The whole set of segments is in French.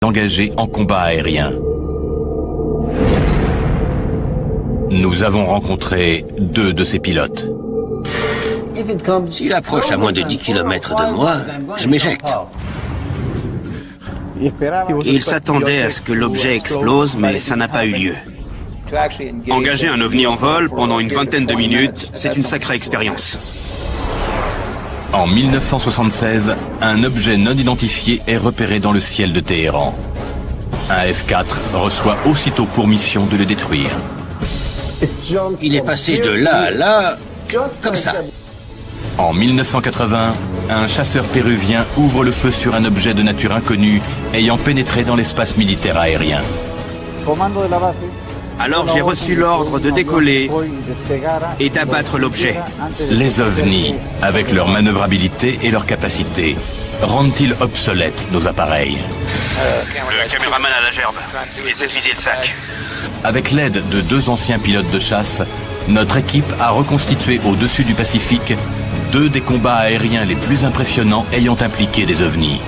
engagés en combat aérien. Nous avons rencontré 2 de ces pilotes. S'il approche à moins de 10 km de moi, je m'éjecte. Il s'attendait à ce que l'objet explose, mais ça n'a pas eu lieu. Engager un ovni en vol pendant une vingtaine de minutes, c'est une sacrée expérience. En 1976, un objet non identifié est repéré dans le ciel de Téhéran. Un F-4 reçoit aussitôt pour mission de le détruire. Il est passé de là à là, comme ça. En 1980, un chasseur péruvien ouvre le feu sur un objet de nature inconnue ayant pénétré dans l'espace militaire aérien. Alors j'ai reçu l'ordre de décoller et d'abattre l'objet. Les ovnis, avec leur manœuvrabilité et leur capacité, rendent-ils obsolètes nos appareils? Le caméraman à la gerbe. Essaie de viser le sac. Avec l'aide de 2 anciens pilotes de chasse, notre équipe a reconstitué au-dessus du Pacifique 2 des combats aériens les plus impressionnants ayant impliqué des ovnis.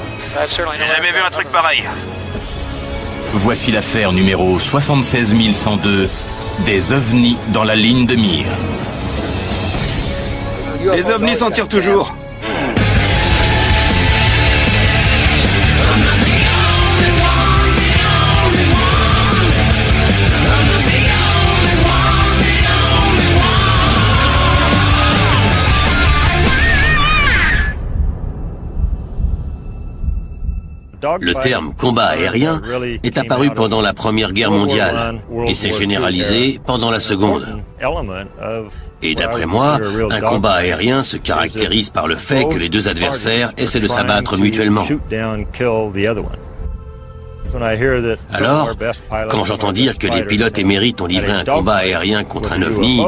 J'ai jamais vu un truc pareil. Voici l'affaire numéro 76102, des ovnis dans la ligne de mire. Les ovnis s'en tirent toujours. Le terme combat aérien est apparu pendant la Première Guerre mondiale et s'est généralisé pendant la Seconde. Et d'après moi, un combat aérien se caractérise par le fait que les 2 adversaires essaient de s'abattre mutuellement. Alors, quand j'entends dire que les pilotes émérites ont livré un combat aérien contre un ovni,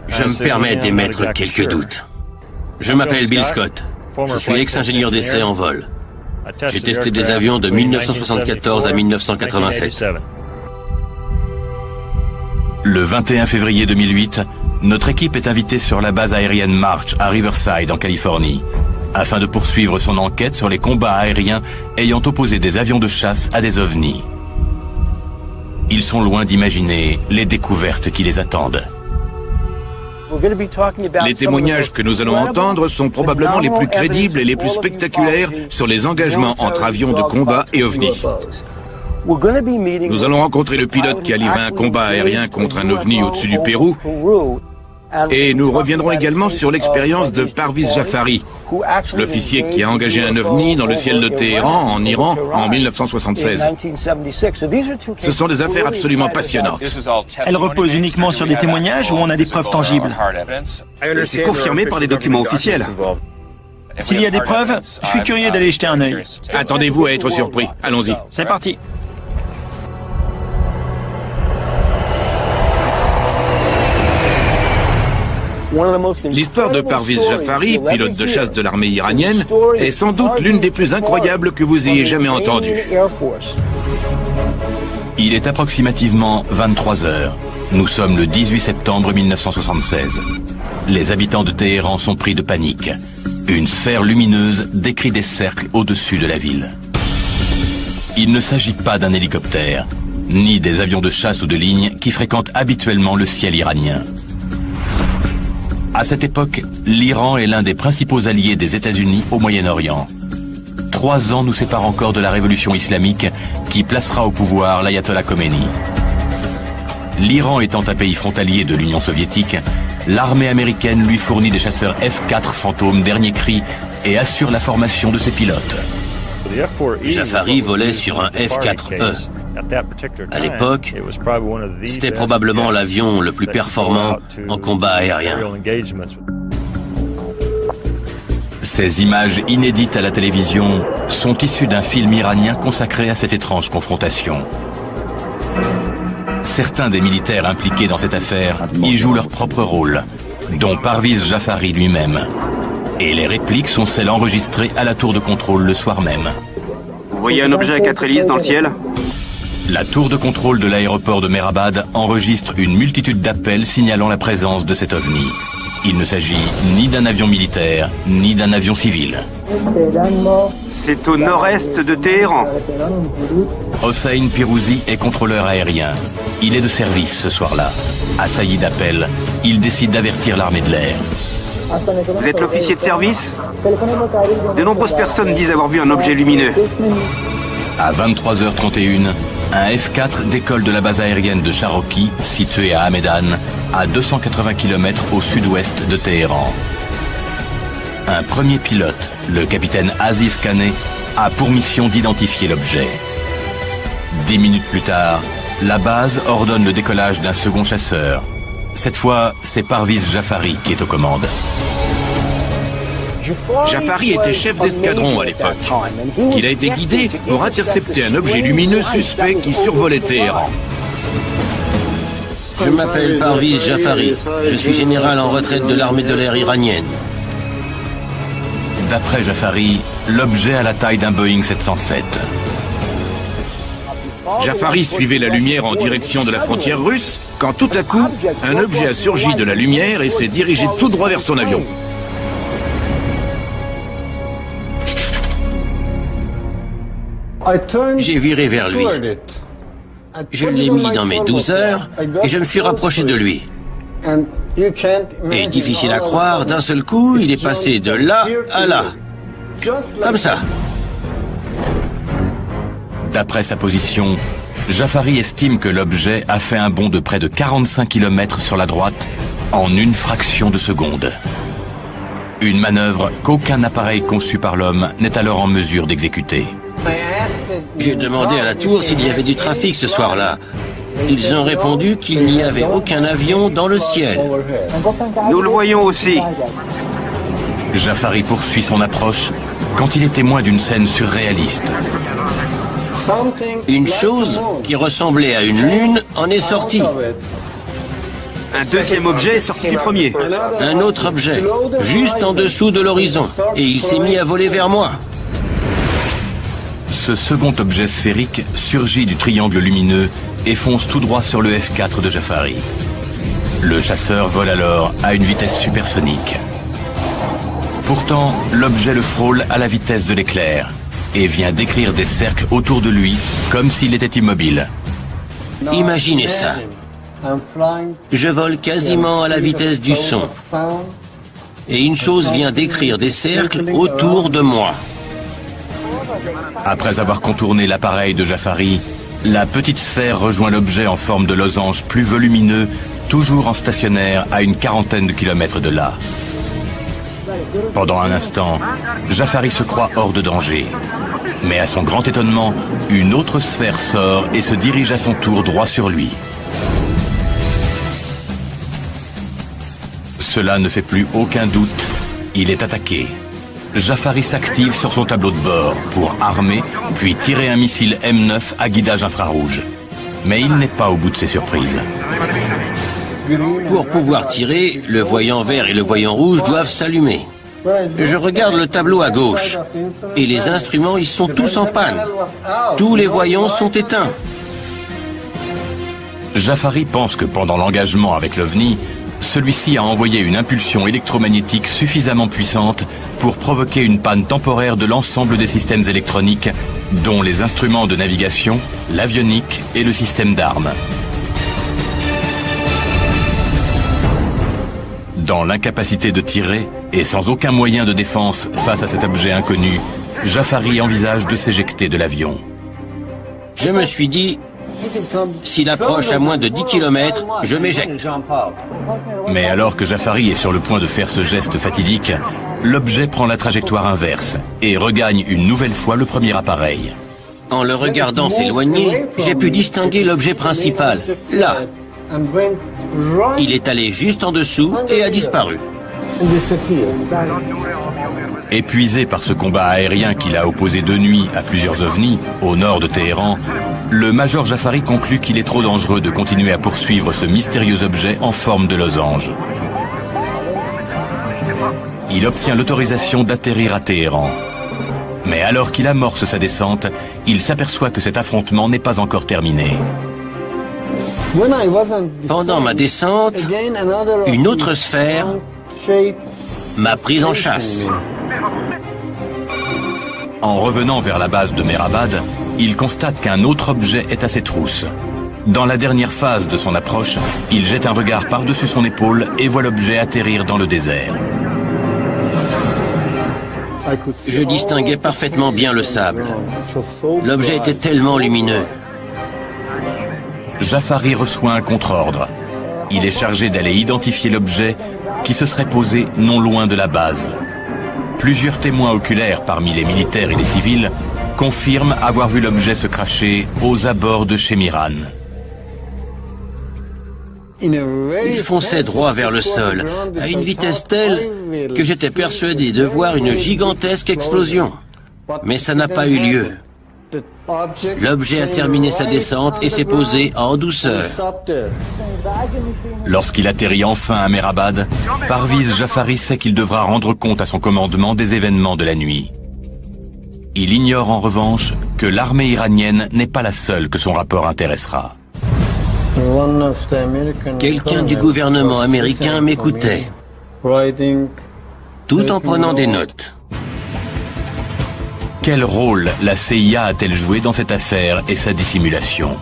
je me permets d'émettre quelques doutes. Je m'appelle Bill Scott. Je suis ex-ingénieur d'essai en vol. J'ai testé des avions de 1974 à 1987. Le 21 février 2008, notre équipe est invitée sur la base aérienne March à Riverside, en Californie, afin de poursuivre son enquête sur les combats aériens ayant opposé des avions de chasse à des ovnis. Ils sont loin d'imaginer les découvertes qui les attendent. Les témoignages que nous allons entendre sont probablement les plus crédibles et les plus spectaculaires sur les engagements entre avions de combat et ovnis. Nous allons rencontrer le pilote qui a livré un combat aérien contre un ovni au-dessus du Pérou. Et nous reviendrons également sur l'expérience de Parviz Jafari, l'officier qui a engagé un ovni dans le ciel de Téhéran, en Iran, en 1976. Ce sont des affaires absolument passionnantes. Elle repose uniquement sur des témoignages ou on a des preuves tangibles? C'est confirmé par des documents officiels. S'il y a des preuves, je suis curieux d'aller jeter un œil. Attendez-vous à être surpris. Allons-y. C'est parti. L'histoire de Parviz Jafari, pilote de chasse de l'armée iranienne, est sans doute l'une des plus incroyables que vous ayez jamais entendues. Il est approximativement 23 heures. Nous sommes le 18 septembre 1976. Les habitants de Téhéran sont pris de panique. Une sphère lumineuse décrit des cercles au-dessus de la ville. Il ne s'agit pas d'un hélicoptère, ni des avions de chasse ou de ligne qui fréquentent habituellement le ciel iranien. À cette époque, l'Iran est l'un des principaux alliés des États-Unis au Moyen-Orient. 3 ans nous séparent encore de la révolution islamique qui placera au pouvoir l'ayatollah Khomeini. L'Iran étant un pays frontalier de l'Union soviétique, l'armée américaine lui fournit des chasseurs F-4 Fantôme dernier cri et assure la formation de ses pilotes. Jafari volait sur un F-4E. À l'époque, c'était probablement l'avion le plus performant en combat aérien. Ces images inédites à la télévision sont issues d'un film iranien consacré à cette étrange confrontation. Certains des militaires impliqués dans cette affaire y jouent leur propre rôle, dont Parviz Jafari lui-même. Et les répliques sont celles enregistrées à la tour de contrôle le soir même. Vous voyez un objet à 4 hélices dans le ciel? La tour de contrôle de l'aéroport de Mehrabad enregistre une multitude d'appels signalant la présence de cet ovni. Il ne s'agit ni d'un avion militaire, ni d'un avion civil. C'est au nord-est de Téhéran. Hossein Pirouzi est contrôleur aérien. Il est de service ce soir-là. À Saïd appelle, il décide d'avertir l'armée de l'air. Vous êtes l'officier de service? De nombreuses personnes disent avoir vu un objet lumineux. À 23h31, un F-4 décolle de la base aérienne de Charoki, située à Hamedan, à 280 km au sud-ouest de Téhéran. Un premier pilote, le capitaine Aziz Khaneh, a pour mission d'identifier l'objet. 10 minutes plus tard, la base ordonne le décollage d'un second chasseur. Cette fois, c'est Parviz Jafari qui est aux commandes. Jafari était chef d'escadron à l'époque. Il a été guidé pour intercepter un objet lumineux suspect qui survolait Téhéran. Je m'appelle Parviz Jafari. Je suis général en retraite de l'armée de l'air iranienne. D'après Jafari, l'objet a la taille d'un Boeing 707. Jafari suivait la lumière en direction de la frontière russe quand tout à coup, un objet a surgi de la lumière et s'est dirigé tout droit vers son avion. J'ai viré vers lui. Je l'ai mis dans mes 12 heures et je me suis rapproché de lui. Et difficile à croire, d'un seul coup, il est passé de là à là. Comme ça. D'après sa position, Jafari estime que l'objet a fait un bond de près de 45 km sur la droite en une fraction de seconde. Une manœuvre qu'aucun appareil conçu par l'homme n'est alors en mesure d'exécuter. J'ai demandé à la tour s'il y avait du trafic ce soir-là. Ils ont répondu qu'il n'y avait aucun avion dans le ciel. Nous le voyons aussi. Jafari poursuit son approche quand il est témoin d'une scène surréaliste. Une chose qui ressemblait à une lune en est sortie. Un deuxième objet est sorti du premier. Un autre objet, juste en dessous de l'horizon. Et il s'est mis à voler vers moi. Ce second objet sphérique surgit du triangle lumineux et fonce tout droit sur le F-4 de Jafari. Le chasseur vole alors à une vitesse supersonique. Pourtant, l'objet le frôle à la vitesse de l'éclair et vient décrire des cercles autour de lui comme s'il était immobile. Imaginez ça. Je vole quasiment à la vitesse du son. Et une chose vient décrire des cercles autour de moi. Après avoir contourné l'appareil de Jafari, la petite sphère rejoint l'objet en forme de losange plus volumineux, toujours en stationnaire à une quarantaine de kilomètres de là. Pendant un instant, Jafari se croit hors de danger. Mais à son grand étonnement, une autre sphère sort et se dirige à son tour droit sur lui. Cela ne fait plus aucun doute, il est attaqué. Jafari s'active sur son tableau de bord pour armer, puis tirer un missile M9 à guidage infrarouge. Mais il n'est pas au bout de ses surprises. Pour pouvoir tirer, le voyant vert et le voyant rouge doivent s'allumer. Je regarde le tableau à gauche et les instruments, ils sont tous en panne. Tous les voyants sont éteints. Jafari pense que pendant l'engagement avec l'OVNI, celui-ci a envoyé une impulsion électromagnétique suffisamment puissante pour provoquer une panne temporaire de l'ensemble des systèmes électroniques, dont les instruments de navigation, l'avionique et le système d'armes. Dans l'incapacité de tirer et sans aucun moyen de défense face à cet objet inconnu, Jafari envisage de s'éjecter de l'avion. Je me suis dit, s'il approche à moins de 10 km, je m'éjecte. Mais alors que Jafari est sur le point de faire ce geste fatidique, l'objet prend la trajectoire inverse et regagne une nouvelle fois le premier appareil. En le regardant s'éloigner, j'ai pu distinguer l'objet principal, là. Il est allé juste en dessous et a disparu. Épuisé par ce combat aérien qu'il a opposé de nuit à plusieurs ovnis au nord de Téhéran, le major Jafari conclut qu'il est trop dangereux de continuer à poursuivre ce mystérieux objet en forme de losange. Il obtient l'autorisation d'atterrir à Téhéran. Mais alors qu'il amorce sa descente, il s'aperçoit que cet affrontement n'est pas encore terminé. Pendant ma descente, une autre sphère Ma prise en chasse. En revenant vers la base de Mehrabad, il constate qu'un autre objet est à ses trousses. Dans la dernière phase de son approche, il jette un regard par-dessus son épaule et voit l'objet atterrir dans le désert. Je distinguais parfaitement bien le sable. L'objet était tellement lumineux. Jafari reçoit un contre-ordre. Il est chargé d'aller identifier l'objet qui se serait posé non loin de la base. Plusieurs témoins oculaires parmi les militaires et les civils confirment avoir vu l'objet se cracher aux abords de Shemiran. Il fonçait droit vers le sol, à une vitesse telle que j'étais persuadé de voir une gigantesque explosion. Mais ça n'a pas eu lieu. L'objet a terminé sa descente et s'est posé en douceur. Lorsqu'il atterrit enfin à Mehrabad, Parviz Jafari sait qu'il devra rendre compte à son commandement des événements de la nuit. Il ignore en revanche que l'armée iranienne n'est pas la seule que son rapport intéressera. Quelqu'un du gouvernement américain m'écoutait, tout en prenant des notes. Quel rôle la CIA a-t-elle joué dans cette affaire et sa dissimulation?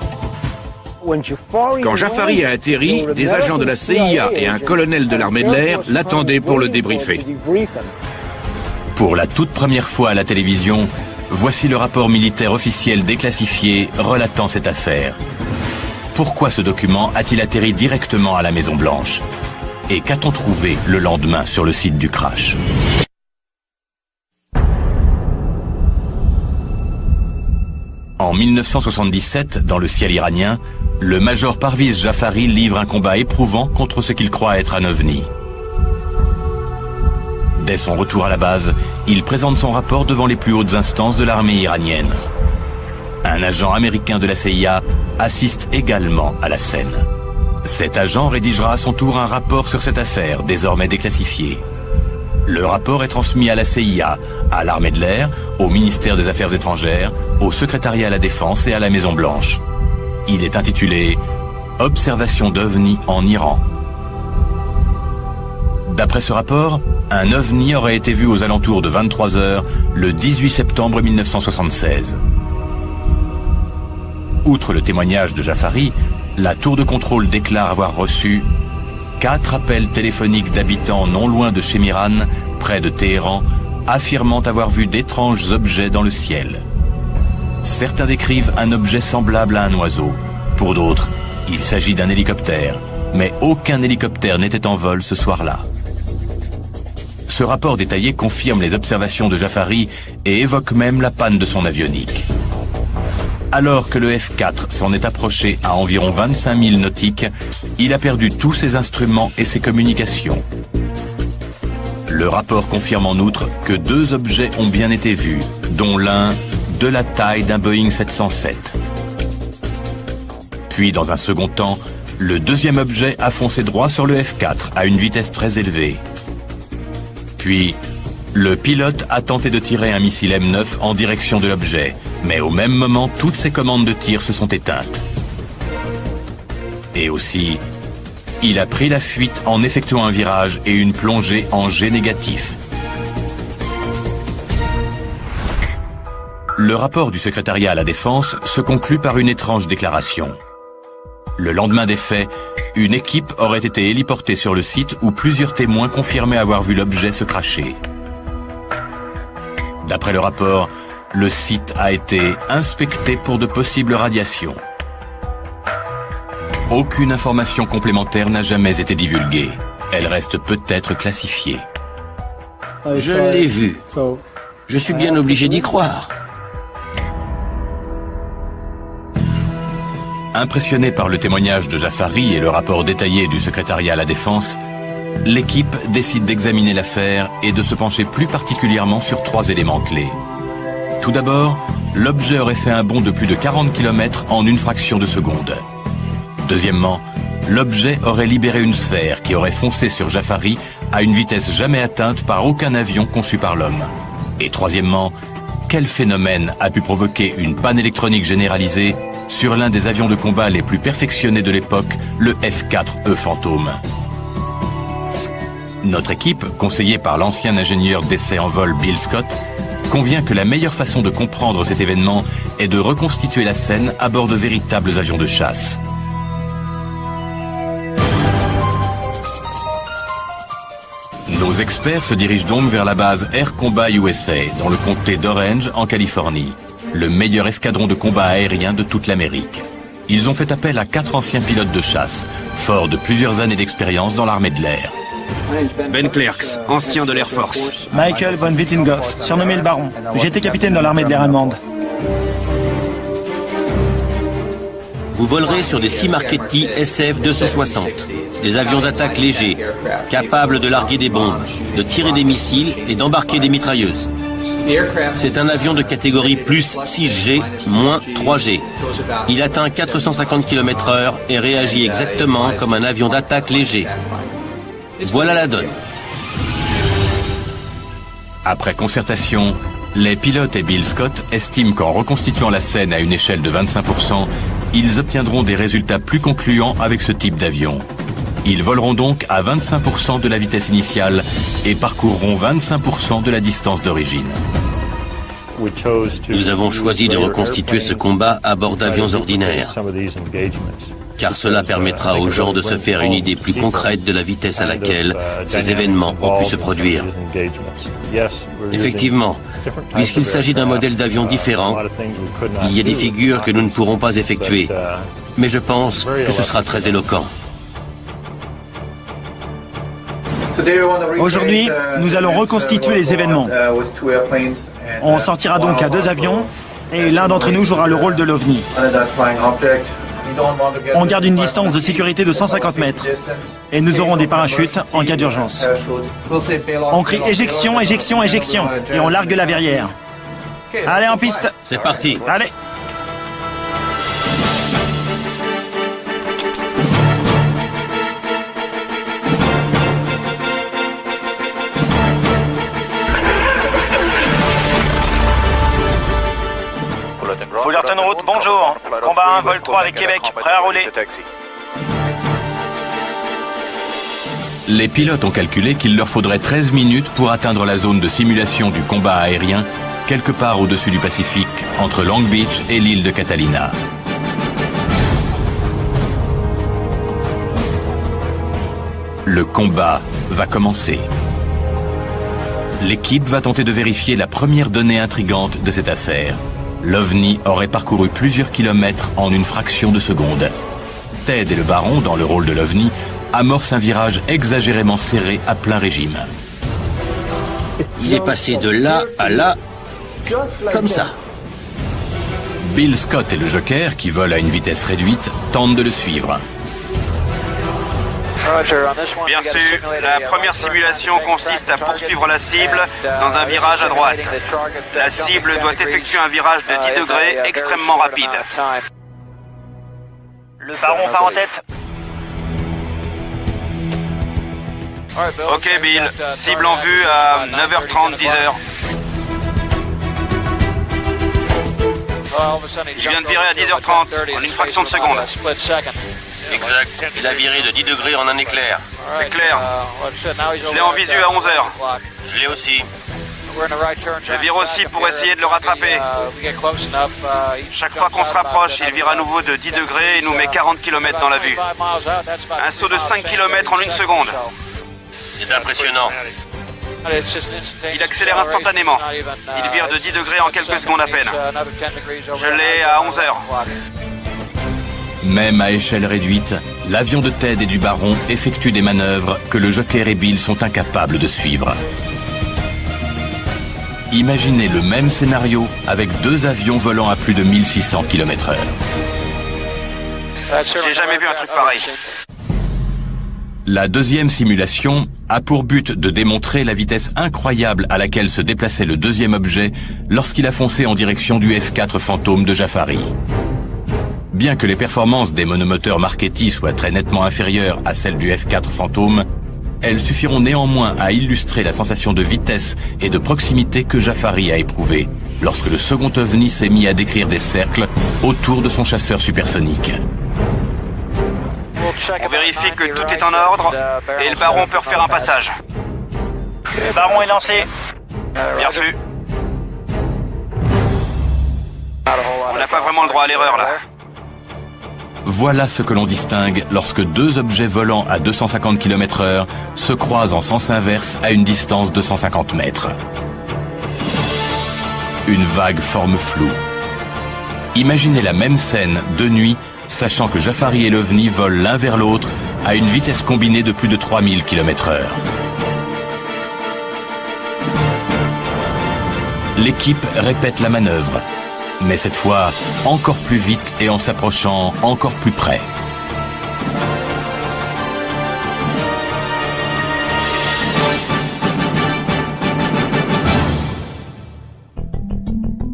Quand Jafari a atterri, des agents de la CIA et un colonel de l'armée de l'air l'attendaient pour le débriefer. Pour la toute première fois à la télévision, voici le rapport militaire officiel déclassifié relatant cette affaire. Pourquoi ce document a-t-il atterri directement à la Maison-Blanche? Et qu'a-t-on trouvé le lendemain sur le site du crash? En 1977, dans le ciel iranien, le major Parviz Jafari livre un combat éprouvant contre ce qu'il croit être un ovni. Dès son retour à la base, il présente son rapport devant les plus hautes instances de l'armée iranienne. Un agent américain de la CIA assiste également à la scène. Cet agent rédigera à son tour un rapport sur cette affaire, désormais déclassifiée. Le rapport est transmis à la CIA, à l'armée de l'air, au ministère des Affaires étrangères, au secrétariat à la Défense et à la Maison-Blanche. Il est intitulé « Observation d'OVNI en Iran ». D'après ce rapport, un OVNI aurait été vu aux alentours de 23 h le 18 septembre 1976. Outre le témoignage de Jafari, la tour de contrôle déclare avoir reçu 4 appels téléphoniques d'habitants non loin de Shemiran, près de Téhéran, affirmant avoir vu d'étranges objets dans le ciel. Certains décrivent un objet semblable à un oiseau. Pour d'autres, il s'agit d'un hélicoptère. Mais aucun hélicoptère n'était en vol ce soir-là. Ce rapport détaillé confirme les observations de Jafari et évoque même la panne de son avionique. Alors que le F-4 s'en est approché à environ 25 000 nautiques, il a perdu tous ses instruments et ses communications. Le rapport confirme en outre que 2 objets ont bien été vus, dont l'un de la taille d'un Boeing 707. Puis, dans un second temps, le deuxième objet a foncé droit sur le F-4 à une vitesse très élevée. Puis, le pilote a tenté de tirer un missile M9 en direction de l'objet, mais au même moment, toutes ses commandes de tir se sont éteintes. Et aussi, il a pris la fuite en effectuant un virage et une plongée en jet négatif. Le rapport du secrétariat à la Défense se conclut par une étrange déclaration. Le lendemain des faits, une équipe aurait été héliportée sur le site où plusieurs témoins confirmaient avoir vu l'objet se cracher. D'après le rapport, le site a été inspecté pour de possibles radiations. Aucune information complémentaire n'a jamais été divulguée. Elle reste peut-être classifiée. Je l'ai vu. Je suis bien obligé d'y croire. Impressionné par le témoignage de Jafari et le rapport détaillé du secrétariat à la Défense, l'équipe décide d'examiner l'affaire et de se pencher plus particulièrement sur 3 éléments clés. Tout d'abord, l'objet aurait fait un bond de plus de 40 km en une fraction de seconde. Deuxièmement, l'objet aurait libéré une sphère qui aurait foncé sur Jafari à une vitesse jamais atteinte par aucun avion conçu par l'homme. Et troisièmement, quel phénomène a pu provoquer une panne électronique généralisée sur l'un des avions de combat les plus perfectionnés de l'époque, le F-4E Phantom. Notre équipe, conseillée par l'ancien ingénieur d'essai en vol Bill Scott, convient que la meilleure façon de comprendre cet événement est de reconstituer la scène à bord de véritables avions de chasse. Nos experts se dirigent donc vers la base Air Combat USA, dans le comté d'Orange, en Californie, le meilleur escadron de combat aérien de toute l'Amérique. Ils ont fait appel à 4 anciens pilotes de chasse, forts de plusieurs années d'expérience dans l'armée de l'air. Ben Clerks, ancien de l'Air Force. Michael von Wittenghoff, surnommé le Baron. J'ai été capitaine dans l'armée de l'air allemande. Vous volerez sur des Sea Marchetti SF-260, des avions d'attaque légers, capables de larguer des bombes, de tirer des missiles et d'embarquer des mitrailleuses. C'est un avion de catégorie plus 6G, moins 3G. Il atteint 450 km/h et réagit exactement comme un avion d'attaque léger. Voilà la donne. Après concertation, les pilotes et Bill Scott estiment qu'en reconstituant la scène à une échelle de 25%, ils obtiendront des résultats plus concluants avec ce type d'avion. Ils voleront donc à 25% de la vitesse initiale et parcourront 25% de la distance d'origine. Nous avons choisi de reconstituer ce combat à bord d'avions ordinaires, car cela permettra aux gens de se faire une idée plus concrète de la vitesse à laquelle ces événements ont pu se produire. Effectivement, puisqu'il s'agit d'un modèle d'avion différent, il y a des figures que nous ne pourrons pas effectuer, mais je pense que ce sera très éloquent. Aujourd'hui, nous allons reconstituer les événements. On sortira donc à 2 avions et l'un d'entre nous jouera le rôle de l'OVNI. On garde une distance de sécurité de 150 mètres et nous aurons des parachutes en cas d'urgence. On crie éjection, éjection, éjection et on largue la verrière. Allez, en piste. C'est parti. Allez. Fullerton route, bonjour. Combat 1, vol 3 avec Québec, prêt à rouler. Les pilotes ont calculé qu'il leur faudrait 13 minutes pour atteindre la zone de simulation du combat aérien, quelque part au-dessus du Pacifique, entre Long Beach et l'île de Catalina. Le combat va commencer. L'équipe va tenter de vérifier la première donnée intrigante de cette affaire. L'OVNI aurait parcouru plusieurs kilomètres en une fraction de seconde. Ted et le Baron, dans le rôle de l'OVNI, amorcent un virage exagérément serré à plein régime. Il est passé de là à là, comme ça. Bill Scott et le Joker, qui volent à une vitesse réduite, tentent de le suivre. Bien sûr, la première simulation consiste à poursuivre la cible dans un virage à droite. La cible doit effectuer un virage de 10 degrés extrêmement rapide. Le Baron part en tête. Ok Bill, cible en vue à 9h30, 10h. Il vient de virer à 10h30, en une fraction de seconde. Exact. Il a viré de 10 degrés en un éclair. C'est clair. Je l'ai en visu à 11h. Je l'ai aussi. Je vire aussi pour essayer de le rattraper. Chaque fois qu'on se rapproche, il vire à nouveau de 10 degrés et nous met 40 km dans la vue. Un saut de 5 km en une seconde. C'est impressionnant. Il accélère instantanément. Il vire de 10 degrés en quelques secondes à peine. Je l'ai à 11h. Même à échelle réduite, l'avion de Ted et du Baron effectue des manœuvres que le Joker et Bill sont incapables de suivre. Imaginez le même scénario avec 2 avions volant à plus de 1600 km/h. J'ai jamais vu un truc pareil. La deuxième simulation a pour but de démontrer la vitesse incroyable à laquelle se déplaçait le deuxième objet lorsqu'il a foncé en direction du F-4 Phantom de Jafari. Bien que les performances des monomoteurs Marchetti soient très nettement inférieures à celles du F-4 Phantom, elles suffiront néanmoins à illustrer la sensation de vitesse et de proximité que Jafari a éprouvée lorsque le second OVNI s'est mis à décrire des cercles autour de son chasseur supersonique. On vérifie que tout est en ordre et le Baron peut refaire un passage. Le baron est lancé. Bien reçu. On n'a pas vraiment le droit à l'erreur là. Voilà ce que l'on distingue lorsque deux objets volant à 250 km/h se croisent en sens inverse à une distance de 150 mètres. Une vague forme floue. Imaginez la même scène de nuit, sachant que Jafari et l'OVNI volent l'un vers l'autre à une vitesse combinée de plus de 3000 km/h. L'équipe répète la manœuvre, mais cette fois encore plus vite et en s'approchant encore plus près.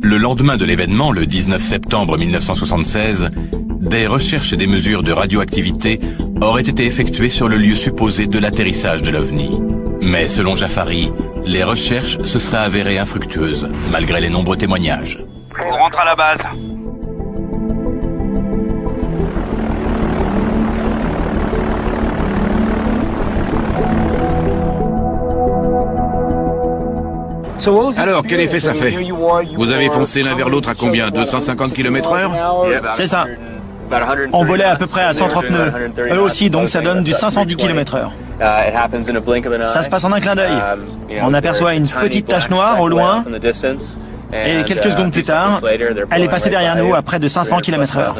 Le lendemain de l'événement, le 19 septembre 1976, des recherches et des mesures de radioactivité auraient été effectuées sur le lieu supposé de l'atterrissage de l'OVNI. Mais selon Jafari, les recherches se seraient avérées infructueuses, malgré les nombreux témoignages. On rentre à la base. Alors, quel effet ça fait? Vous avez foncé l'un vers l'autre à combien? 250 km/h? C'est ça. On volait à peu près à 130 nœuds. Eux aussi, donc ça donne du 510 km/h. Ça se passe en un clin d'œil. On aperçoit une petite tache noire au loin, et quelques secondes plus tard, elle est passée derrière nous à près de 500 km/h.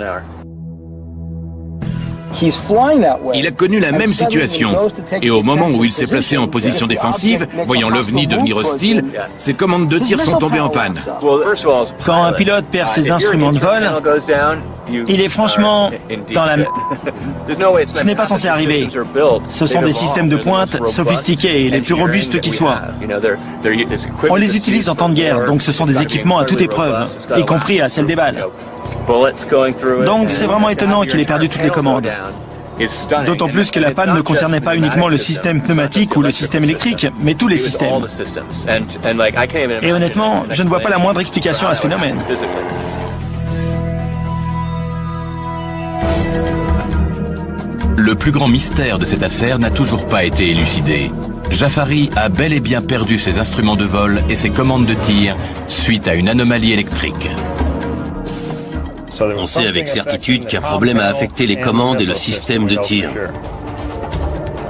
Il a connu la même situation. Et au moment où il s'est placé en position défensive, voyant l'OVNI devenir hostile, ses commandes de tir sont tombées en panne. Quand un pilote perd ses instruments de vol, il est franchement dans la... Ce n'est pas censé arriver. Ce sont des systèmes de pointe sophistiqués et les plus robustes qui soient. On les utilise en temps de guerre, donc ce sont des équipements à toute épreuve, y compris à celle des balles. Donc c'est vraiment étonnant qu'il ait perdu toutes les commandes. D'autant plus que la panne ne concernait pas uniquement le système pneumatique ou le système électrique, mais tous les systèmes. Et honnêtement, je ne vois pas la moindre explication à ce phénomène. Le plus grand mystère de cette affaire n'a toujours pas été élucidé. Jafari a bel et bien perdu ses instruments de vol et ses commandes de tir suite à une anomalie électrique. On sait avec certitude qu'un problème a affecté les commandes et le système de tir.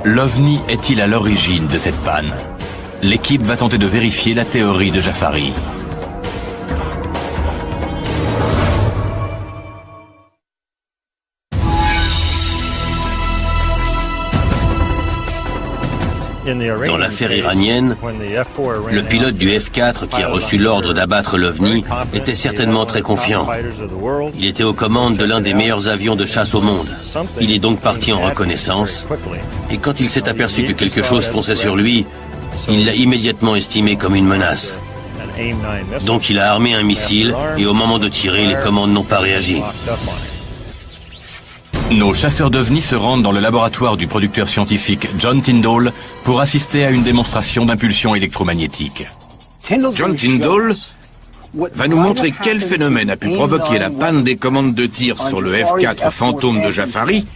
L'OVNI est-il à l'origine de cette panne? L'équipe va tenter de vérifier la théorie de Jafari. Dans l'affaire iranienne, le pilote du F-4 qui a reçu l'ordre d'abattre l'OVNI était certainement très confiant. Il était aux commandes de l'un des meilleurs avions de chasse au monde. Il est donc parti en reconnaissance, et quand il s'est aperçu que quelque chose fonçait sur lui, il l'a immédiatement estimé comme une menace. Donc il a armé un missile, et au moment de tirer, les commandes n'ont pas réagi. Nos chasseurs d'OVNI se rendent dans le laboratoire du producteur scientifique John Tyndall pour assister à une démonstration d'impulsion électromagnétique. John Tyndall va nous montrer quel phénomène a pu provoquer la panne des commandes de tir sur le F-4 fantôme de Jafari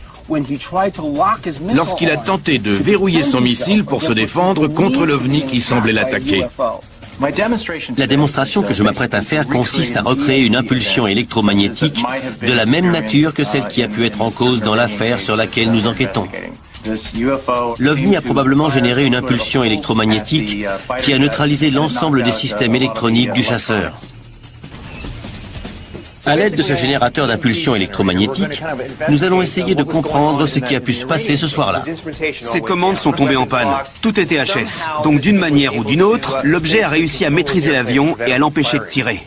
lorsqu'il a tenté de verrouiller son missile pour se défendre contre l'OVNI qui semblait l'attaquer. La démonstration que je m'apprête à faire consiste à recréer une impulsion électromagnétique de la même nature que celle qui a pu être en cause dans l'affaire sur laquelle nous enquêtons. L'OVNI a probablement généré une impulsion électromagnétique qui a neutralisé l'ensemble des systèmes électroniques du chasseur. À l'aide de ce générateur d'impulsion électromagnétique, nous allons essayer de comprendre ce qui a pu se passer ce soir-là. Ces commandes sont tombées en panne. Tout était HS. Donc d'une manière ou d'une autre, l'objet a réussi à maîtriser l'avion et à l'empêcher de tirer.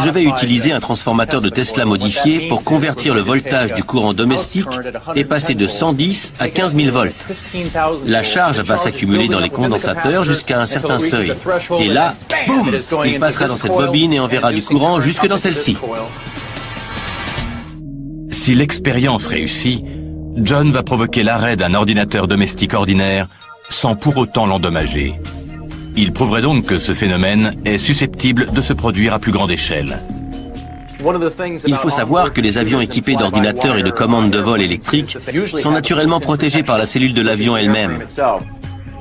Je vais utiliser un transformateur de Tesla modifié pour convertir le voltage du courant domestique et passer de 110 à 15 000 volts. La charge va s'accumuler dans les condensateurs jusqu'à un certain seuil. Et là, boum, il passera dans cette bobine et enverra du courant jusque dans celle-ci. Si l'expérience réussit, John va provoquer l'arrêt d'un ordinateur domestique ordinaire sans pour autant l'endommager. Il prouverait donc que ce phénomène est susceptible de se produire à plus grande échelle. Il faut savoir que les avions équipés d'ordinateurs et de commandes de vol électriques sont naturellement protégés par la cellule de l'avion elle-même.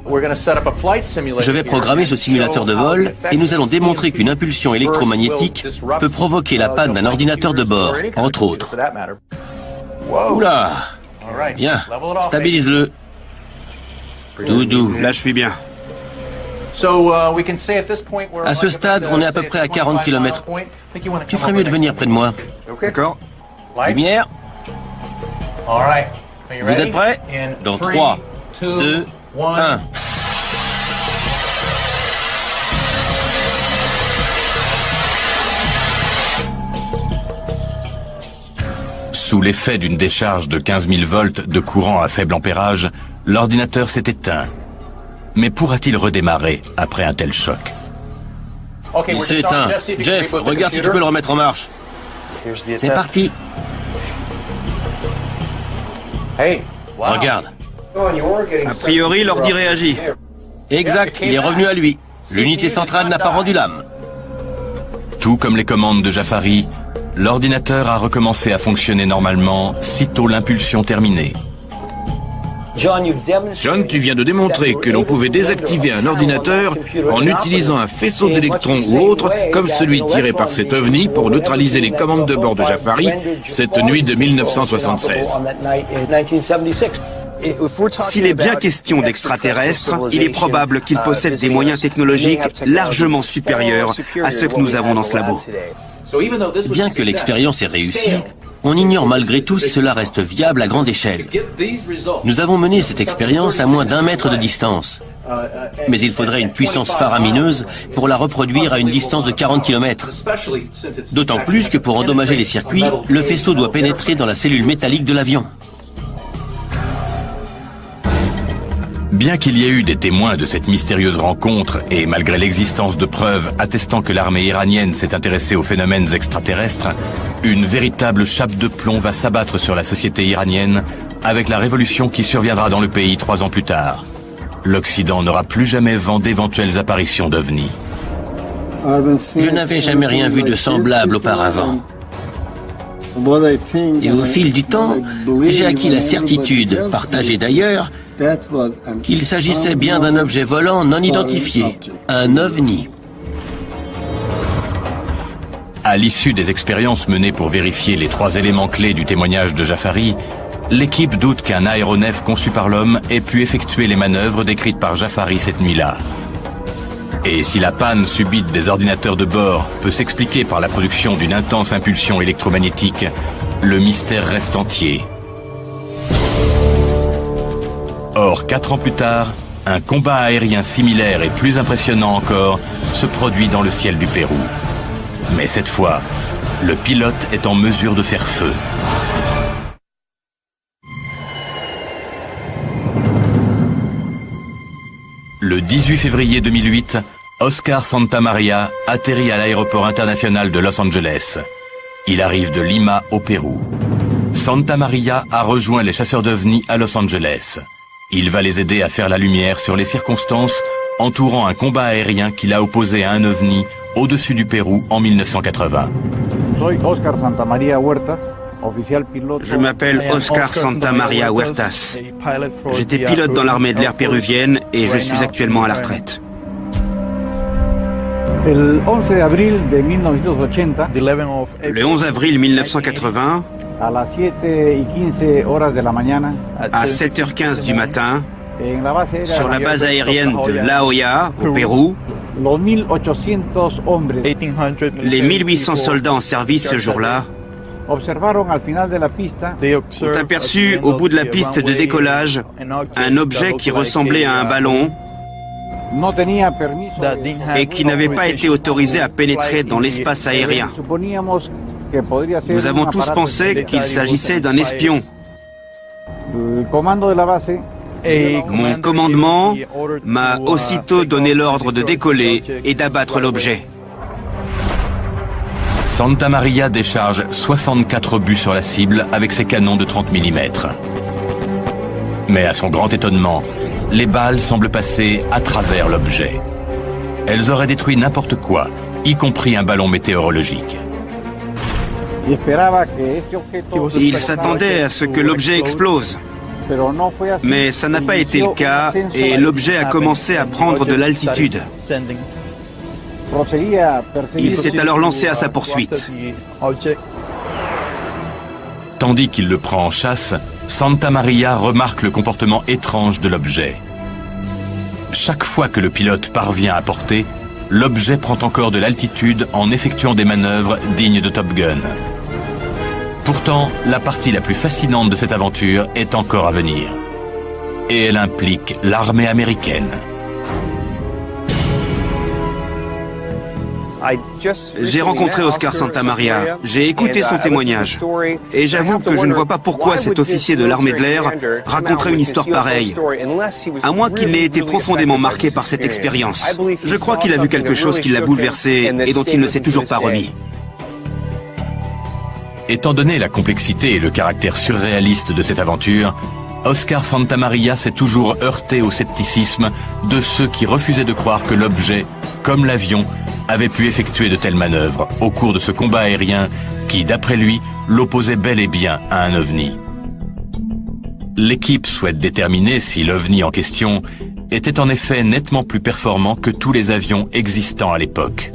Je vais programmer ce simulateur de vol et nous allons démontrer qu'une impulsion électromagnétique peut provoquer la panne d'un ordinateur de bord, entre autres. Oula! Bien, stabilise-le. Tout doux. Là, je suis bien. À ce stade, on est à peu près à 40 km. Tu ferais mieux de venir près de moi. D'accord. Lumière. Vous êtes prêts? Dans 3, 2, 1. Sous l'effet d'une décharge de 15 000 volts de courant à faible ampérage, l'ordinateur s'est éteint. Mais pourra-t-il redémarrer après un tel choc? Il s'est éteint. Jeff, regarde si tu peux le remettre en marche. C'est parti. Regarde. A priori, l'ordi réagit. Exact, il est revenu à lui. L'unité centrale n'a pas rendu l'âme. Tout comme les commandes de Jafari, l'ordinateur a recommencé à fonctionner normalement sitôt l'impulsion terminée. John, tu viens de démontrer que l'on pouvait désactiver un ordinateur en utilisant un faisceau d'électrons ou autre, comme celui tiré par cet ovni pour neutraliser les commandes de bord de Jafari cette nuit de 1976. S'il est bien question d'extraterrestres, il est probable qu'ils possèdent des moyens technologiques largement supérieurs à ceux que nous avons dans ce labo. Bien que l'expérience ait réussi, on ignore malgré tout si cela reste viable à grande échelle. Nous avons mené cette expérience à moins d'1 mètre de distance. Mais il faudrait une puissance faramineuse pour la reproduire à une distance de 40 km. D'autant plus que pour endommager les circuits, le faisceau doit pénétrer dans la cellule métallique de l'avion. Bien qu'il y ait eu des témoins de cette mystérieuse rencontre et malgré l'existence de preuves attestant que l'armée iranienne s'est intéressée aux phénomènes extraterrestres, une véritable chape de plomb va s'abattre sur la société iranienne avec la révolution qui surviendra dans le pays 3 ans plus tard. L'Occident n'aura plus jamais vent d'éventuelles apparitions d'ovnis. Je n'avais jamais rien vu de semblable auparavant. Et au fil du temps, j'ai acquis la certitude, partagée d'ailleurs, qu'il s'agissait bien d'un objet volant non identifié, un ovni. À l'issue des expériences menées pour vérifier les 3 éléments clés du témoignage de Jafari, l'équipe doute qu'un aéronef conçu par l'homme ait pu effectuer les manœuvres décrites par Jafari cette nuit-là. Et si la panne subite des ordinateurs de bord peut s'expliquer par la production d'une intense impulsion électromagnétique, le mystère reste entier. Or, 4 ans plus tard, un combat aérien similaire et plus impressionnant encore se produit dans le ciel du Pérou. Mais cette fois, le pilote est en mesure de faire feu. Le 18 février 2008, Oscar Santamaria atterrit à l'aéroport international de Los Angeles. Il arrive de Lima au Pérou. Santamaria a rejoint les chasseurs d'ovnis à Los Angeles. Il va les aider à faire la lumière sur les circonstances entourant un combat aérien qu'il a opposé à un ovni au-dessus du Pérou en 1980. Je m'appelle Oscar Santamaria Huertas. J'étais pilote dans l'armée de l'air péruvienne et je suis actuellement à la retraite. Le 11 avril 1980, à 7h15 du matin, sur la base aérienne de La Joya, au Pérou, les 1800 soldats en service ce jour-là ont aperçu au bout de la piste de décollage un objet qui ressemblait à un ballon et qui n'avait pas été autorisé à pénétrer dans l'espace aérien. Nous avons tous pensé qu'il s'agissait d'un espion. Mon commandement m'a aussitôt donné l'ordre de décoller et d'abattre l'objet. Santamaria décharge 64 obus sur la cible avec ses canons de 30 mm. Mais à son grand étonnement, les balles semblent passer à travers l'objet. Elles auraient détruit n'importe quoi, y compris un ballon météorologique. Il s'attendait à ce que l'objet explose. Mais ça n'a pas été le cas et l'objet a commencé à prendre de l'altitude. Il s'est alors lancé à sa poursuite. Tandis qu'il le prend en chasse, Santa Maria remarque le comportement étrange de l'objet. Chaque fois que le pilote parvient à porter, l'objet prend encore de l'altitude en effectuant des manœuvres dignes de Top Gun. Pourtant, la partie la plus fascinante de cette aventure est encore à venir. Et elle implique l'armée américaine. J'ai rencontré Oscar Santamaria, j'ai écouté son témoignage, et j'avoue que je ne vois pas pourquoi cet officier de l'armée de l'air raconterait une histoire pareille, à moins qu'il n'ait été profondément marqué par cette expérience. Je crois qu'il a vu quelque chose qui l'a bouleversé et dont il ne s'est toujours pas remis. Étant donné la complexité et le caractère surréaliste de cette aventure, Oscar Santamaria s'est toujours heurté au scepticisme de ceux qui refusaient de croire que l'objet, comme l'avion, avait pu effectuer de telles manœuvres au cours de ce combat aérien qui, d'après lui, l'opposait bel et bien à un ovni. L'équipe souhaite déterminer si l'ovni en question était en effet nettement plus performant que tous les avions existants à l'époque.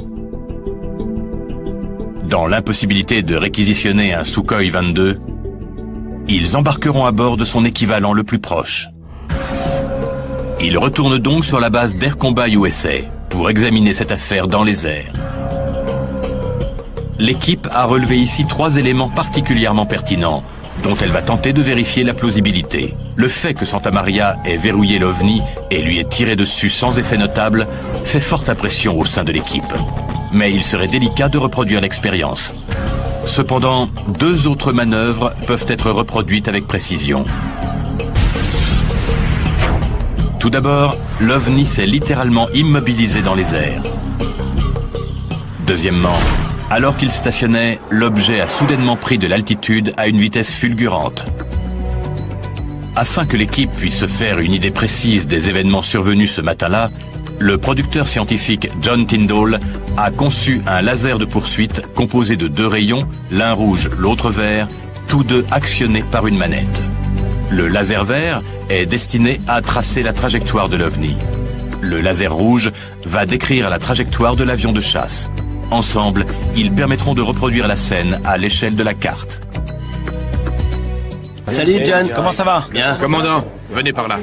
Dans l'impossibilité de réquisitionner un Sukhoi 22, ils embarqueront à bord de son équivalent le plus proche. Ils retournent donc sur la base d'Air Combat USA pour examiner cette affaire dans les airs. L'équipe a relevé ici 3 éléments particulièrement pertinents, dont elle va tenter de vérifier la plausibilité. Le fait que Santamaria ait verrouillé l'OVNI et lui ait tiré dessus sans effet notable fait forte impression au sein de l'équipe. Mais il serait délicat de reproduire l'expérience. Cependant, 2 autres manœuvres peuvent être reproduites avec précision. Tout d'abord, l'OVNI s'est littéralement immobilisé dans les airs. Deuxièmement, alors qu'il stationnait, l'objet a soudainement pris de l'altitude à une vitesse fulgurante. Afin que l'équipe puisse se faire une idée précise des événements survenus ce matin-là, le producteur scientifique John Tyndall a conçu un laser de poursuite composé de 2 rayons, l'un rouge, l'autre vert, tous 2 actionnés par une manette. Le laser vert est destiné à tracer la trajectoire de l'OVNI. Le laser rouge va décrire la trajectoire de l'avion de chasse. Ensemble, ils permettront de reproduire la scène à l'échelle de la carte. Salut John, Comment ça va? bien. Commandant, venez par là.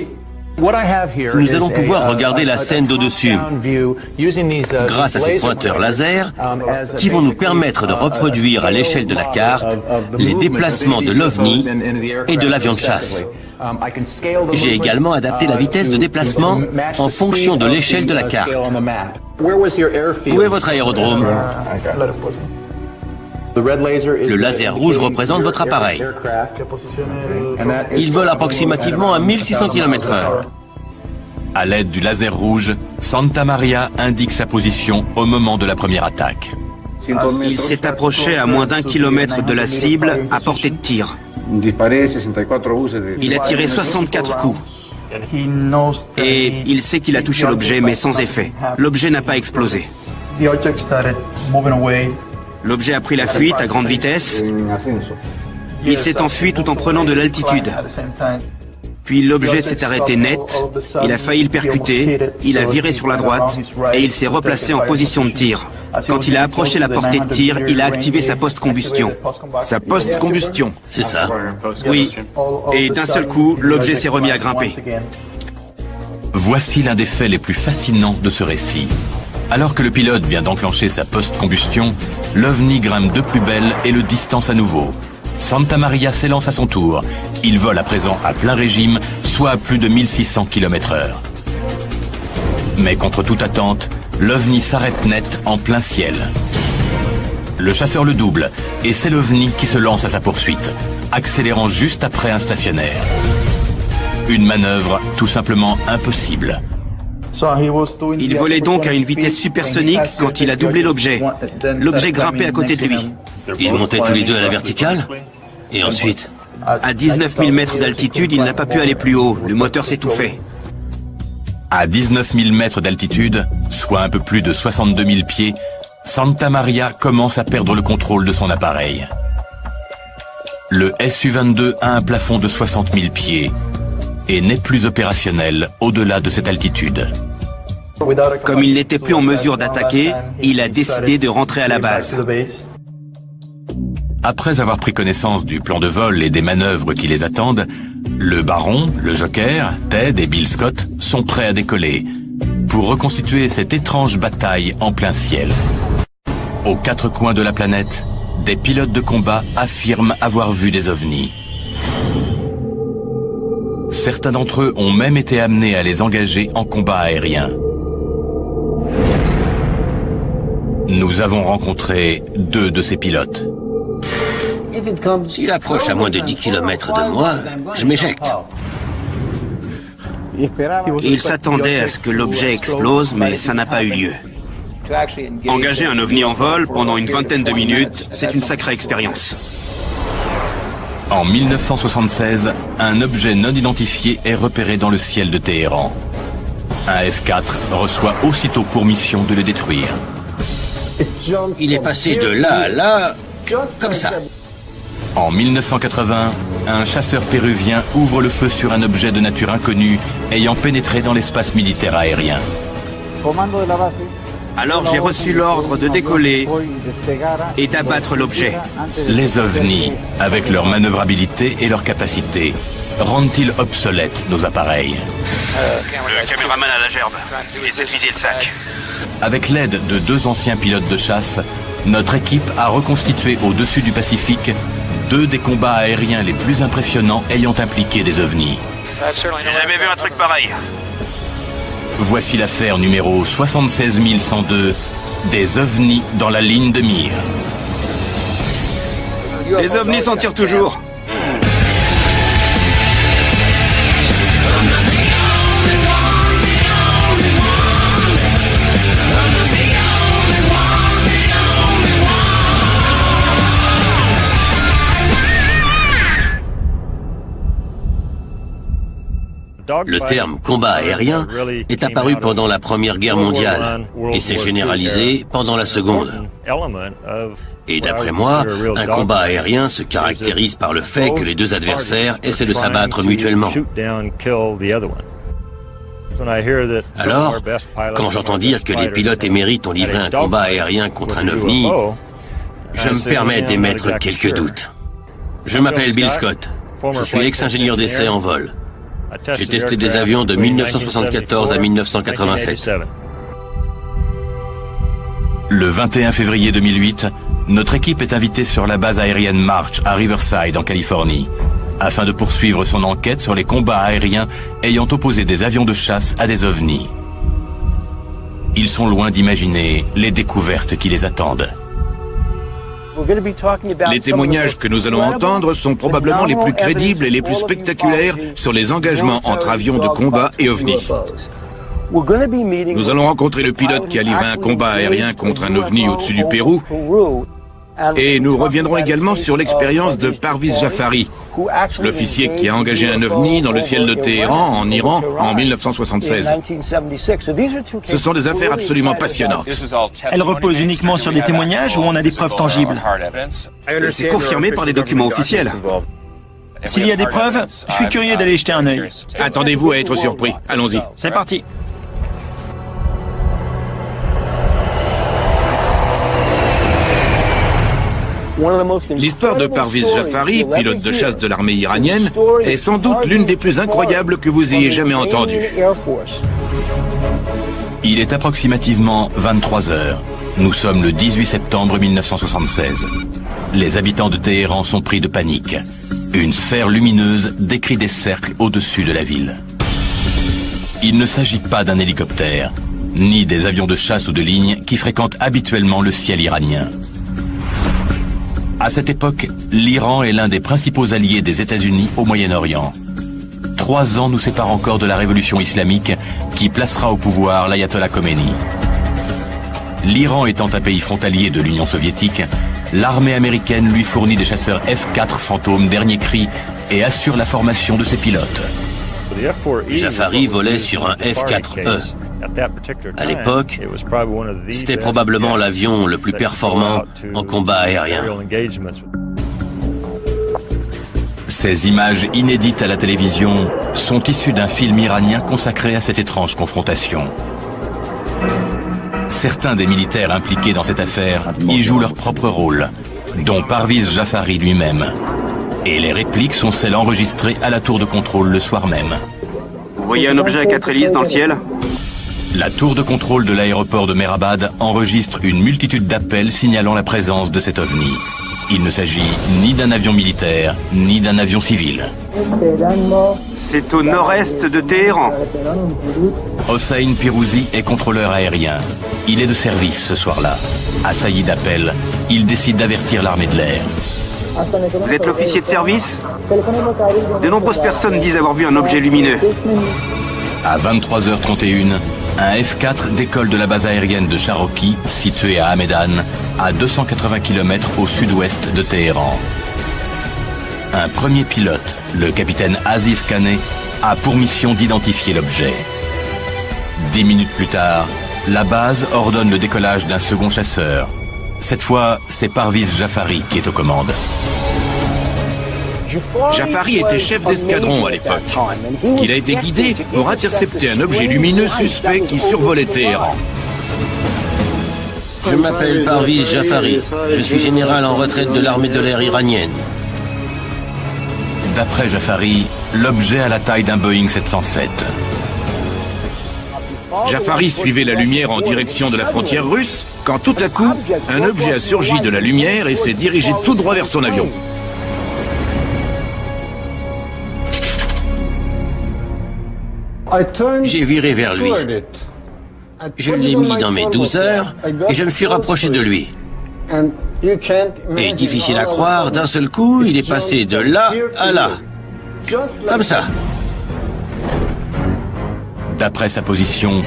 Nous allons pouvoir regarder la scène d'au-dessus grâce à ces pointeurs laser qui vont nous permettre de reproduire à l'échelle de la carte les déplacements de l'OVNI et de l'avion de chasse. J'ai également adapté la vitesse de déplacement en fonction de l'échelle de la carte. Où est votre aérodrome? Le laser rouge représente votre appareil. Il vole approximativement à 1600 km/h. À l'aide du laser rouge, Santamaria indique sa position au moment de la première attaque. Il s'est approché à moins d'1 kilomètre de la cible à portée de tir. Il a tiré 64 coups. Et il sait qu'il a touché l'objet, mais sans effet. L'objet n'a pas explosé. L'objet a pris la fuite à grande vitesse. Il s'est enfui tout en prenant de l'altitude. Puis l'objet s'est arrêté net, il a failli le percuter, il a viré sur la droite et il s'est replacé en position de tir. Quand il a approché la portée de tir, il a activé sa post-combustion. Sa post-combustion. C'est ça. Oui, et d'un seul coup, l'objet s'est remis à grimper. Voici l'un des faits les plus fascinants de ce récit. Alors que le pilote vient d'enclencher sa post-combustion, l'OVNI grimpe de plus belle et le distance à nouveau. Santamaria s'élance à son tour. Il vole à présent à plein régime, soit à plus de 1600 km/h. Mais contre toute attente, l'OVNI s'arrête net en plein ciel. Le chasseur le double, et c'est l'OVNI qui se lance à sa poursuite, accélérant juste après un stationnaire. Une manœuvre tout simplement impossible. Il volait donc à une vitesse supersonique quand il a doublé l'objet. L'objet grimpait à côté de lui. Ils montaient tous les 2 à la verticale. Et ensuite? À 19 000 mètres d'altitude, il n'a pas pu aller plus haut. Le moteur s'étouffait. À 19 000 mètres d'altitude, soit un peu plus de 62 000 pieds, Santamaria commence à perdre le contrôle de son appareil. Le Su-22 a un plafond de 60 000 pieds et n'est plus opérationnel au-delà de cette altitude. Comme il n'était plus en mesure d'attaquer, il a décidé de rentrer à la base. Après avoir pris connaissance du plan de vol et des manœuvres qui les attendent, le Baron, le Joker, Ted et Bill Scott sont prêts à décoller pour reconstituer cette étrange bataille en plein ciel. Aux quatre coins de la planète, des pilotes de combat affirment avoir vu des ovnis. Certains d'entre eux ont même été amenés à les engager en combat aérien. Nous avons rencontré 2 de ces pilotes. S'il approche à moins de 10 km de moi, je m'éjecte. Il s'attendait à ce que l'objet explose, mais ça n'a pas eu lieu. Engager un ovni en vol pendant une vingtaine de minutes, c'est une sacrée expérience. En 1976, un objet non identifié est repéré dans le ciel de Téhéran. Un F-4 reçoit aussitôt pour mission de le détruire. Il est passé de là à là, comme ça. En 1980, un chasseur péruvien ouvre le feu sur un objet de nature inconnue ayant pénétré dans l'espace militaire aérien. Alors j'ai reçu l'ordre de décoller et d'abattre l'objet. Les ovnis, avec leur manœuvrabilité et leur capacité, rendent-ils obsolètes nos appareils? Le caméraman à la gerbe et ses fusils de sac. Avec l'aide de 2 anciens pilotes de chasse, notre équipe a reconstitué au-dessus du Pacifique 2 des combats aériens les plus impressionnants ayant impliqué des ovnis. J'ai jamais vu un truc pareil. Voici l'affaire numéro 76102, des ovnis dans la ligne de mire. Les ovnis s'en tirent toujours. Le terme combat aérien est apparu pendant la Première Guerre mondiale et s'est généralisé pendant la Seconde. Et d'après moi, un combat aérien se caractérise par le fait que les 2 adversaires essaient de s'abattre mutuellement. Alors, quand j'entends dire que les pilotes émérites ont livré un combat aérien contre un ovni, je me permets d'émettre quelques doutes. Je m'appelle Bill Scott. Je suis ex-ingénieur d'essai en vol. J'ai testé des avions de 1974 à 1987. Le 21 février 2008, notre équipe est invitée sur la base aérienne March à Riverside, en Californie, afin de poursuivre son enquête sur les combats aériens ayant opposé des avions de chasse à des ovnis. Ils sont loin d'imaginer les découvertes qui les attendent. Les témoignages que nous allons entendre sont probablement les plus crédibles et les plus spectaculaires sur les engagements entre avions de combat et ovnis. Nous allons rencontrer le pilote qui a livré un combat aérien contre un ovni au-dessus du Pérou. Et nous reviendrons également sur l'expérience de Parviz Jafari, l'officier qui a engagé un ovni dans le ciel de Téhéran, en Iran, en 1976. Ce sont des affaires absolument passionnantes. Elles reposent uniquement sur des témoignages ou on a des preuves tangibles? C'est confirmé par des documents officiels. S'il y a des preuves, je suis curieux d'aller jeter un œil. Attendez-vous à être surpris. Allons-y. C'est parti. L'histoire de Parviz Jafari, pilote de chasse de l'armée iranienne, est sans doute l'une des plus incroyables que vous ayez jamais entendues. Il est approximativement 23 heures. Nous sommes le 18 septembre 1976. Les habitants de Téhéran sont pris de panique. Une sphère lumineuse décrit des cercles au-dessus de la ville. Il ne s'agit pas d'un hélicoptère, ni des avions de chasse ou de ligne qui fréquentent habituellement le ciel iranien. À cette époque, l'Iran est l'un des principaux alliés des États-Unis au Moyen-Orient. 3 ans nous séparent encore de la révolution islamique qui placera au pouvoir l'ayatollah Khomeini. L'Iran étant un pays frontalier de l'Union soviétique, l'armée américaine lui fournit des chasseurs F-4 Fantôme dernier cri et assure la formation de ses pilotes. Jafari volait sur un F-4E. À l'époque, c'était probablement l'avion le plus performant en combat aérien. Ces images inédites à la télévision sont issues d'un film iranien consacré à cette étrange confrontation. Certains des militaires impliqués dans cette affaire y jouent leur propre rôle, dont Parviz Jafari lui-même. Et les répliques sont celles enregistrées à la tour de contrôle le soir même. Vous voyez un objet à 4 hélices dans le ciel? La tour de contrôle de l'aéroport de Mehrabad enregistre une multitude d'appels signalant la présence de cet ovni. Il ne s'agit ni d'un avion militaire, ni d'un avion civil. C'est au nord-est de Téhéran. Hossein Pirouzi est contrôleur aérien. Il est de service ce soir-là. Assailli d'appels, il décide d'avertir l'armée de l'air. Vous êtes l'officier de service? De nombreuses personnes disent avoir vu un objet lumineux. À 23h31, un F-4 décolle de la base aérienne de Sharoki, située à Hamedan, à 280 km au sud-ouest de Téhéran. Un premier pilote, le capitaine Aziz Kaneh, a pour mission d'identifier l'objet. 10 minutes plus tard, la base ordonne le décollage d'un second chasseur. Cette fois, c'est Parviz Jafari qui est aux commandes. Jafari était chef d'escadron à l'époque. Il a été guidé pour intercepter un objet lumineux suspect qui survolait Téhéran. Je m'appelle Parviz Jafari. Je suis général en retraite de l'armée de l'air iranienne. D'après Jafari, l'objet a la taille d'un Boeing 707. Jafari suivait la lumière en direction de la frontière russe quand tout à coup, un objet a surgi de la lumière et s'est dirigé tout droit vers son avion. J'ai viré vers lui. Je l'ai mis dans mes 12 heures et je me suis rapproché de lui. Et difficile à croire, d'un seul coup, il est passé de là à là. Comme ça. D'après sa position,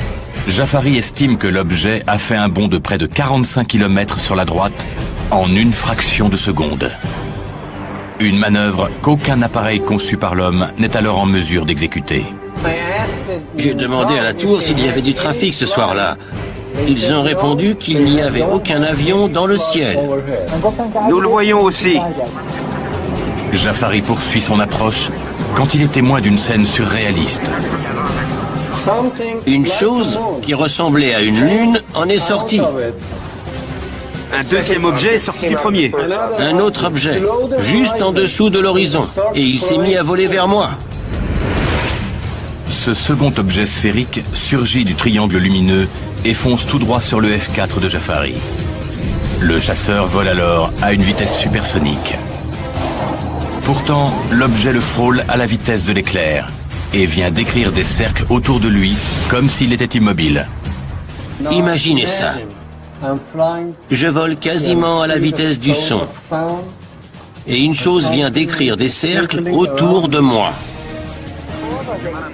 Jafari estime que l'objet a fait un bond de près de 45 km sur la droite en une fraction de seconde. Une manœuvre qu'aucun appareil conçu par l'homme n'est alors en mesure d'exécuter. J'ai demandé à la tour s'il y avait du trafic ce soir-là. Ils ont répondu qu'il n'y avait aucun avion dans le ciel. Nous le voyons aussi. Jafari poursuit son approche quand il est témoin d'une scène surréaliste. Une chose qui ressemblait à une lune en est sortie. Un deuxième objet est sorti du premier. Un autre objet, juste en dessous de l'horizon. Et il s'est mis à voler vers moi. Ce second objet sphérique surgit du triangle lumineux et fonce tout droit sur le F-4 de Jafari. Le chasseur vole alors à une vitesse supersonique. Pourtant, l'objet le frôle à la vitesse de l'éclair et vient décrire des cercles autour de lui comme s'il était immobile. Imaginez ça. Je vole quasiment à la vitesse du son. Et une chose vient décrire des cercles autour de moi.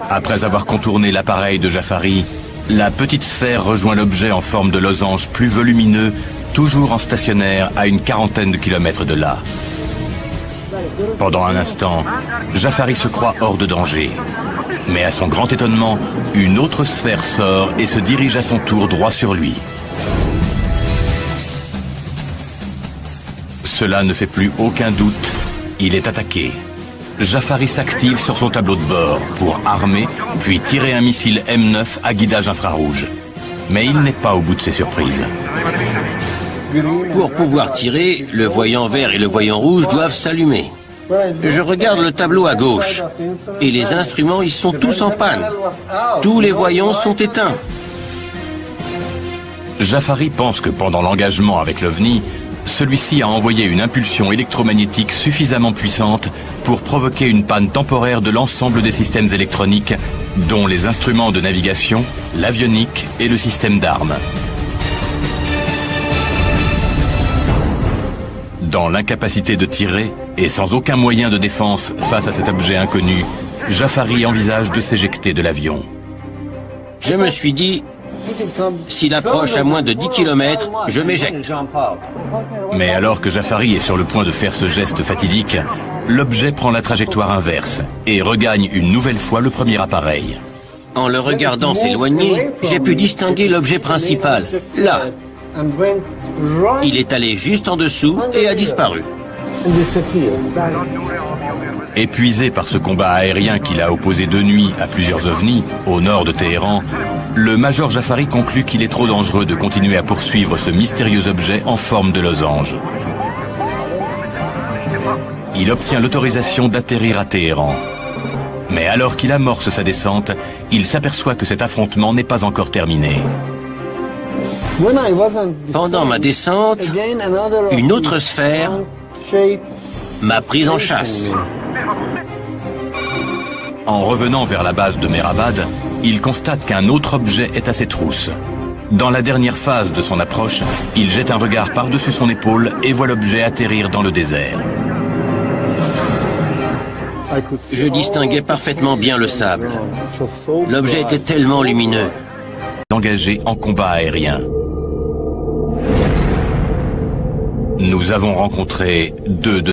Après avoir contourné l'appareil de Jafari, la petite sphère rejoint l'objet en forme de losange plus volumineux, toujours en stationnaire à une quarantaine de kilomètres de là. Pendant un instant, Jafari se croit hors de danger. Mais à son grand étonnement, une autre sphère sort et se dirige à son tour droit sur lui. Cela ne fait plus aucun doute, il est attaqué. Jafari s'active sur son tableau de bord pour armer, puis tirer un missile M9 à guidage infrarouge. Mais il n'est pas au bout de ses surprises. Pour pouvoir tirer, le voyant vert et le voyant rouge doivent s'allumer. Je regarde le tableau à gauche et les instruments y sont tous en panne. Tous les voyants sont éteints. Jafari pense que pendant l'engagement avec l'OVNI, celui-ci a envoyé une impulsion électromagnétique suffisamment puissante pour provoquer une panne temporaire de l'ensemble des systèmes électroniques, dont les instruments de navigation, l'avionique et le système d'armes. Dans l'incapacité de tirer et sans aucun moyen de défense face à cet objet inconnu, Jafari envisage de s'éjecter de l'avion. Je me suis dit, s'il approche à moins de 10 km, je m'éjecte. Mais alors que Jafari est sur le point de faire ce geste fatidique, l'objet prend la trajectoire inverse et regagne une nouvelle fois le premier appareil. En le regardant s'éloigner, j'ai pu distinguer l'objet principal, là. Il est allé juste en dessous et a disparu. Épuisé par ce combat aérien qu'il a opposé de nuit à plusieurs ovnis au nord de Téhéran, le major Jafari conclut qu'il est trop dangereux de continuer à poursuivre ce mystérieux objet en forme de losange. Il obtient l'autorisation d'atterrir à Téhéran. Mais alors qu'il amorce sa descente, il s'aperçoit que cet affrontement n'est pas encore terminé. Pendant ma descente, une autre sphère m'a prise en chasse. En revenant vers la base de Mehrabad, il constate qu'un autre objet est à ses trousses. Dans la dernière phase de son approche, il jette un regard par-dessus son épaule et voit l'objet atterrir dans le désert. Je distinguais parfaitement bien le sable. L'objet était tellement lumineux. Engagé en combat aérien. Nous avons rencontré deux de